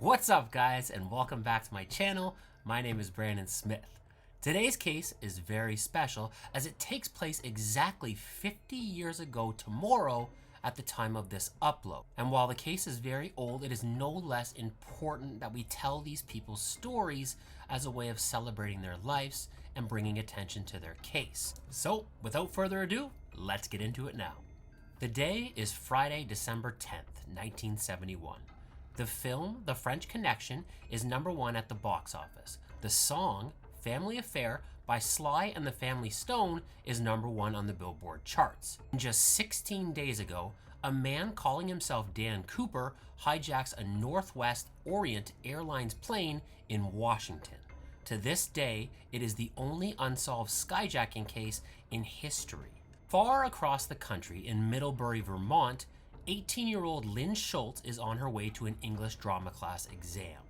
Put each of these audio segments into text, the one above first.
What's up, guys, and welcome back to my channel. My name is Brandon Smith. Today's case is very special as it takes place exactly 50 years ago tomorrow at the time of this upload. And while the case is very old, it is no less important that we tell these people's stories as a way of celebrating their lives and bringing attention to their case. So, without further ado, let's get into it now. The day is Friday, December 10th, 1971. The film, The French Connection, is #1 at the box office. The song, Family Affair by Sly and the Family Stone, is #1 on the Billboard charts. And just 16 days ago, a man calling himself Dan Cooper hijacks a Northwest Orient Airlines plane in Washington. To this day, it is the only unsolved skyjacking case in history. Far across the country in Middlebury, Vermont, 18-year-old Lynne Schulze is on her way to an English drama class exam.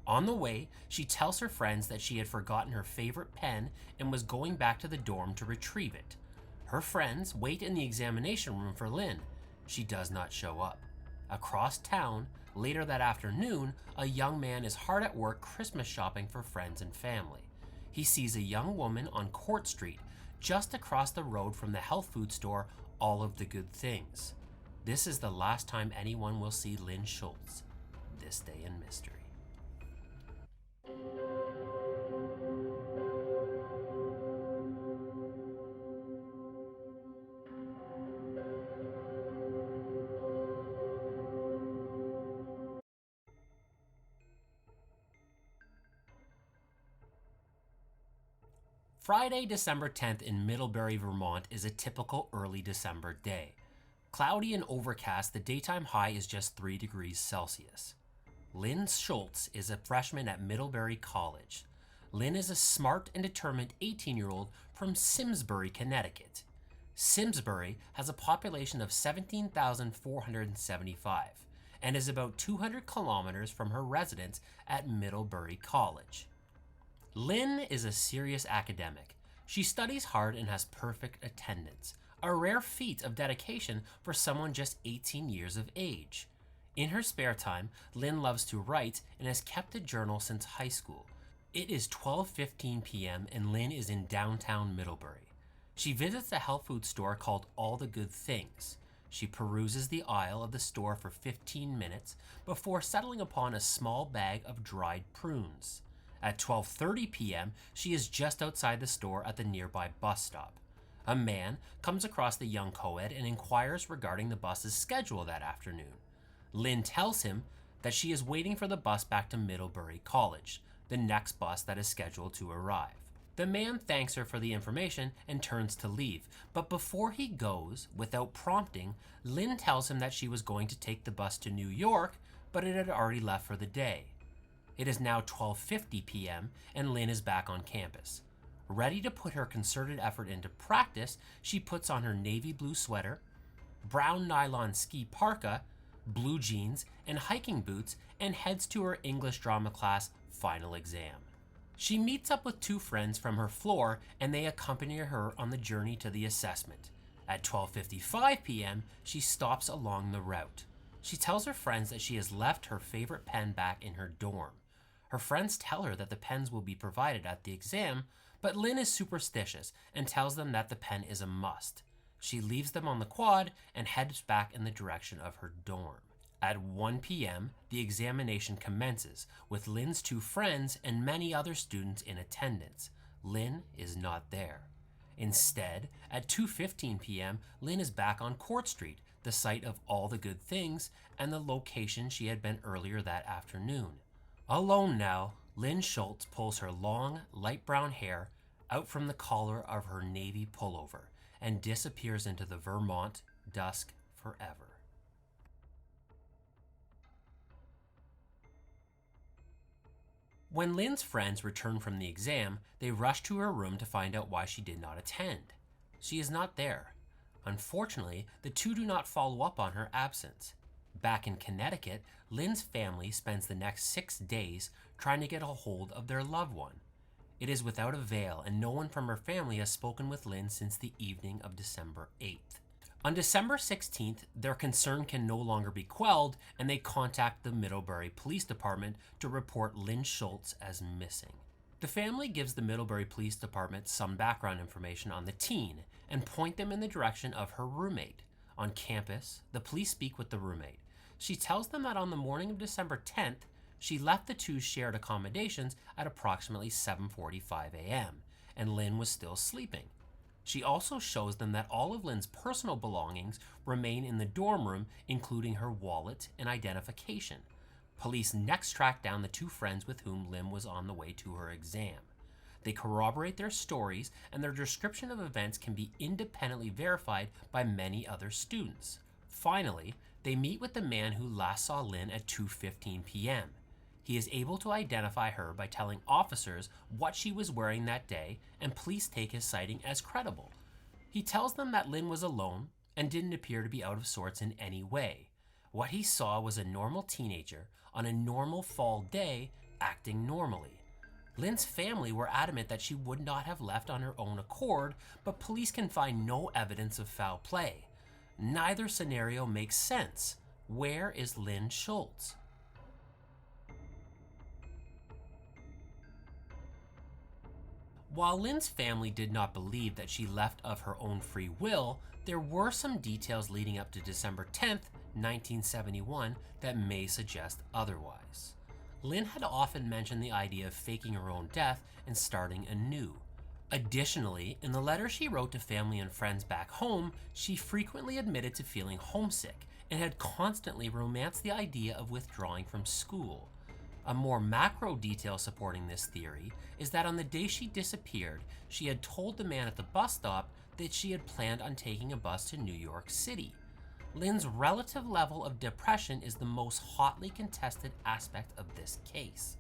On the way, she tells her friends that she had forgotten her favorite pen and was going back to the dorm to retrieve it. Her friends wait in the examination room for Lynne. She does not show up. Across town, later that afternoon, a young man is hard at work Christmas shopping for friends and family. He sees a young woman on Court Street, just across the road from the health food store All of the Good Things. This is the last time anyone will see Lynne Schulze. This day in mystery. Friday, December 10th in Middlebury, Vermont is a typical early December day. Cloudy and overcast, the daytime high is just 3 degrees Celsius. Lynne Schulze is a freshman at Middlebury College. Lynne is a smart and determined 18-year-old from Simsbury, Connecticut. Simsbury has a population of 17,475 and is about 200 kilometers from her residence at Middlebury College. Lynne is a serious academic. She studies hard and has perfect attendance, a rare feat of dedication for someone just 18 years of age. In her spare time, Lynne loves to write and has kept a journal since high school. It is 12:15 p.m. and Lynne is in downtown Middlebury. She visits a health food store called All the Good Things. She peruses the aisle of the store for 15 minutes before settling upon a small bag of dried prunes. At 12:30 p.m., she is just outside the store at the nearby bus stop. A man comes across the young co-ed and inquires regarding the bus's schedule that afternoon. Lynne tells him that she is waiting for the bus back to Middlebury College, the next bus that is scheduled to arrive. The man thanks her for the information and turns to leave, but before he goes, without prompting, Lynne tells him that she was going to take the bus to New York, but it had already left for the day. It is now 12:50 p.m. and Lynne is back on campus. Ready to put her concerted effort into practice, she puts on her navy blue sweater, brown nylon ski parka, blue jeans, and hiking boots and heads to her English drama class final exam. She meets up with 2 friends from her floor and they accompany her on the journey to the assessment. At 12:55 p.m., she stops along the route. She tells her friends that she has left her favorite pen back in her dorm. Her friends tell her that the pens will be provided at the exam, but Lynne is superstitious and tells them that the pen is a must. She leaves them on the quad and heads back in the direction of her dorm. At 1 p.m., the examination commences, with Lynne's 2 friends and many other students in attendance. Lynne is not there. Instead, at 2:15 p.m., Lynne is back on Court Street, the site of All the Good Things and the location she had been earlier that afternoon. Alone now, Lynne Schulze pulls her long, light brown hair out from the collar of her navy pullover and disappears into the Vermont dusk forever. When Lynne's friends return from the exam, they rush to her room to find out why she did not attend. She is not there. Unfortunately, the 2 do not follow up on her absence. Back in Connecticut, Lynne's family spends the next 6 days trying to get a hold of their loved one. It is without avail, and no one from her family has spoken with Lynne since the evening of December 8th. On December 16th, their concern can no longer be quelled, and they contact the Middlebury Police Department to report Lynne Schulze as missing. The family gives the Middlebury Police Department some background information on the teen and point them in the direction of her roommate. On campus, the police speak with the roommate. She tells them that on the morning of December 10th, she left the two shared accommodations at approximately 7:45 a.m., and Lynne was still sleeping. She also shows them that all of Lynne's personal belongings remain in the dorm room, including her wallet and identification. Police next track down the two friends with whom Lynne was on the way to her exam. They corroborate their stories, and their description of events can be independently verified by many other students. Finally, they meet with the man who last saw Lynne at 2:15 p.m. He is able to identify her by telling officers what she was wearing that day, and police take his sighting as credible. He tells them that Lynne was alone and didn't appear to be out of sorts in any way. What he saw was a normal teenager on a normal fall day acting normally. Lynne's family were adamant that she would not have left on her own accord, but police can find no evidence of foul play. Neither scenario makes sense. Where is Lynne Schulze? While Lynne's family did not believe that she left of her own free will, there were some details leading up to December 10th, 1971 that may suggest otherwise. Lynne had often mentioned the idea of faking her own death and starting anew. Additionally, in the letter she wrote to family and friends back home, she frequently admitted to feeling homesick and had constantly romanced the idea of withdrawing from school. A more macro detail supporting this theory is that on the day she disappeared, she had told the man at the bus stop that she had planned on taking a bus to New York City. Lynne's relative level of depression is the most hotly contested aspect of this case.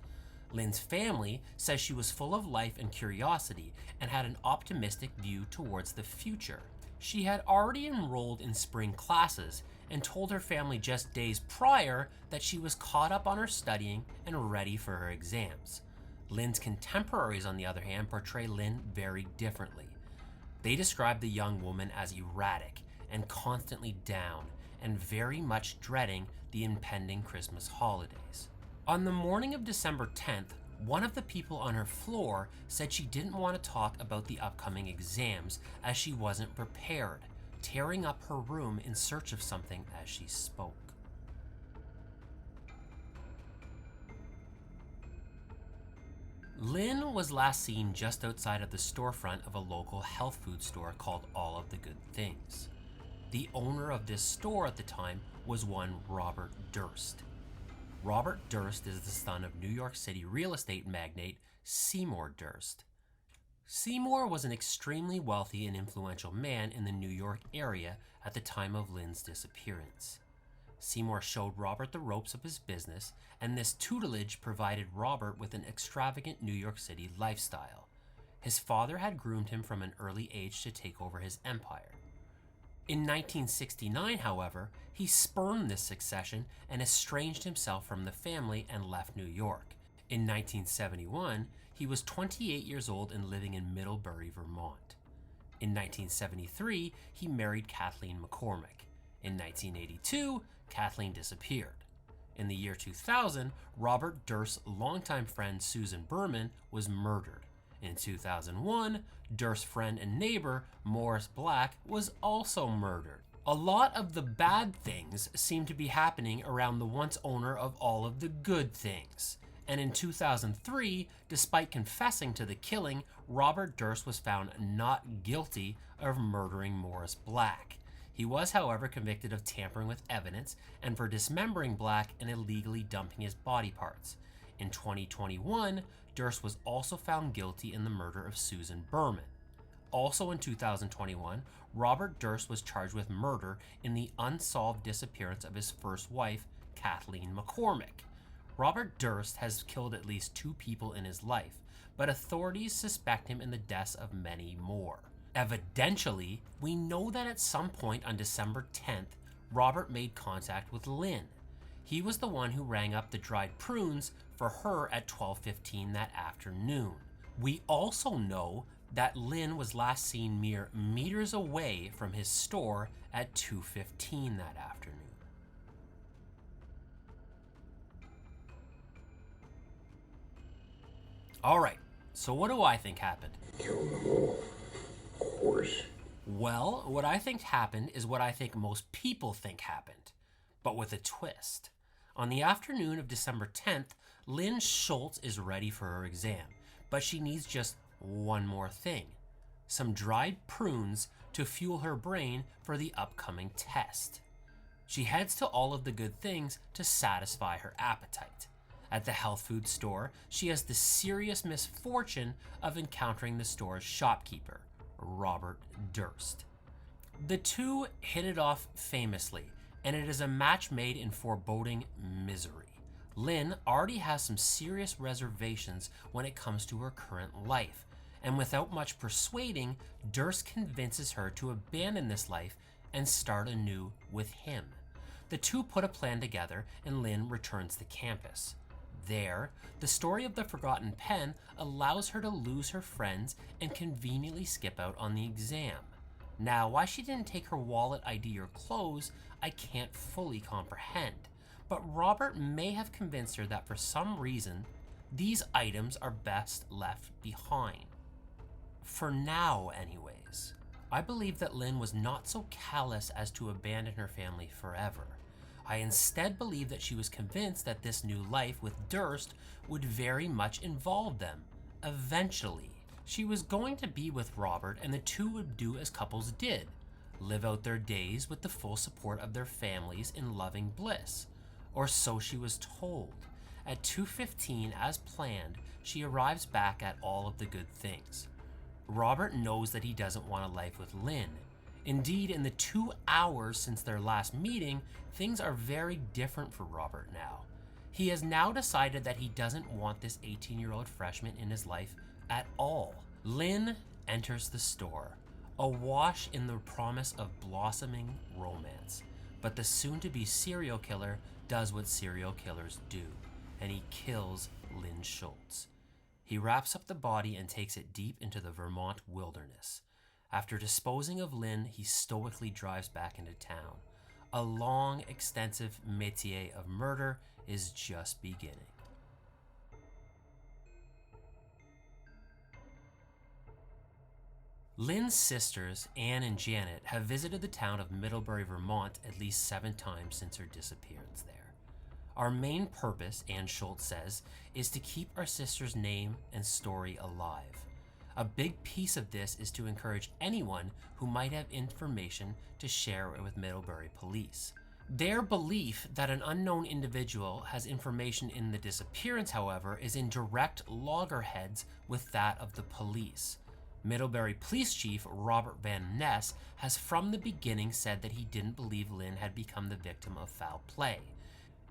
Lynne's family says she was full of life and curiosity and had an optimistic view towards the future. She had already enrolled in spring classes and told her family just days prior that she was caught up on her studying and ready for her exams. Lynne's contemporaries, on the other hand, portray Lynne very differently. They describe the young woman as erratic and constantly down and very much dreading the impending Christmas holidays. On the morning of December 10th, one of the people on her floor said she didn't want to talk about the upcoming exams as she wasn't prepared, tearing up her room in search of something as she spoke. Lynne was last seen just outside of the storefront of a local health food store called All of the Good Things. The owner of this store at the time was one Robert Durst. Robert Durst is the son of New York City real estate magnate Seymour Durst. Seymour was an extremely wealthy and influential man in the New York area at the time of Lynne's disappearance. Seymour showed Robert the ropes of his business, and this tutelage provided Robert with an extravagant New York City lifestyle. His father had groomed him from an early age to take over his empire. In 1969, however, he spurned this succession and estranged himself from the family and left New York. In 1971, he was 28 years old and living in Middlebury, Vermont. In 1973, he married Kathleen McCormick. In 1982, Kathleen disappeared. In the year 2000, Robert Durst's longtime friend Susan Berman was murdered. In 2001, Durst's friend and neighbor Morris Black was also murdered. A lot of the bad things seem to be happening around the once owner of all of the good things. And in 2003, despite confessing to the killing, Robert Durst was found not guilty of murdering Morris Black. He was, however, convicted of tampering with evidence and for dismembering Black and illegally dumping his body parts. In 2021, Durst was also found guilty in the murder of Susan Berman. Also in 2021, Robert Durst was charged with murder in the unsolved disappearance of his first wife, Kathleen McCormick. Robert Durst has killed at least 2 people in his life, but authorities suspect him in the deaths of many more. Evidentially, we know that at some point on December 10th, Robert made contact with Lynne. He was the one who rang up the dried prunes for her at 12:15 that afternoon. We also know that Lynne was last seen mere meters away from his store at 2:15 that afternoon. Alright, so what do I think happened? Kill them all, of course. Well, what I think happened is what I think most people think happened, but with a twist. On the afternoon of December 10th, Lynne Schulze is ready for her exam, but she needs just one more thing: some dried prunes to fuel her brain for the upcoming test. She heads to All of the Good Things to satisfy her appetite. At the health food store, she has the serious misfortune of encountering the store's shopkeeper, Robert Durst. The two hit it off famously, and it is a match made in foreboding misery. Lynne already has some serious reservations when it comes to her current life, and without much persuading, Durst convinces her to abandon this life and start anew with him. The two put a plan together, and Lynne returns to campus. There, the story of the forgotten pen allows her to lose her friends and conveniently skip out on the exam. Now, why she didn't take her wallet, ID, or clothes, I can't fully comprehend, but Robert may have convinced her that for some reason, these items are best left behind. For now, anyways. I believe that Lynne was not so callous as to abandon her family forever. I instead believe that she was convinced that this new life with Durst would very much involve them. Eventually, she was going to be with Robert, and the two would do as couples did: live out their days with the full support of their families in loving bliss. Or so she was told. At 2:15, as planned, she arrives back at All of the Good Things. Robert knows that he doesn't want a life with Lynne. Indeed, in the 2 hours since their last meeting, things are very different for Robert now. He has now decided that he doesn't want this 18-year-old freshman in his life at all. Lynne enters the store, awash in the promise of blossoming romance. But the soon-to-be serial killer does what serial killers do, and he kills Lynne Schulze. He wraps up the body and takes it deep into the Vermont wilderness. After disposing of Lynne, he stoically drives back into town. A long, extensive métier of murder is just beginning. Lynne's sisters, Anne and Janet, have visited the town of Middlebury, Vermont at least 7 times since her disappearance there. Our main purpose, Anne Schulze says, is to keep our sister's name and story alive. A big piece of this is to encourage anyone who might have information to share it with Middlebury police. Their belief that an unknown individual has information in the disappearance, however, is in direct loggerheads with that of the police. Middlebury Police Chief Robert Van Ness has from the beginning said that he didn't believe Lynne had become the victim of foul play.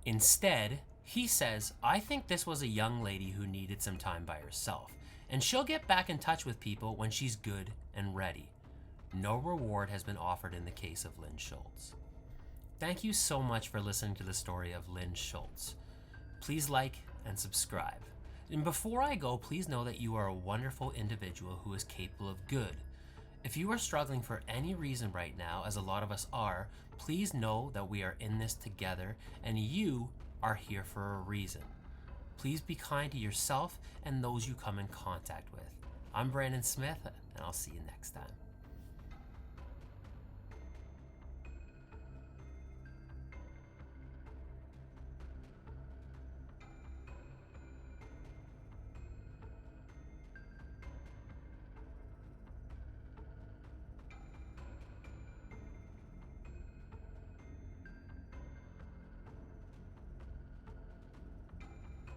Instead, he says, "I think this was a young lady who needed some time by herself, and she'll get back in touch with people when she's good and ready." No reward has been offered in the case of Lynne Schulze. Thank you so much for listening to the story of Lynne Schulze. Please like and subscribe. And before I go, please know that you are a wonderful individual who is capable of good. If you are struggling for any reason right now, as a lot of us are, please know that we are in this together and you are here for a reason. Please be kind to yourself and those you come in contact with. I'm Brandon Smith, and I'll see you next time.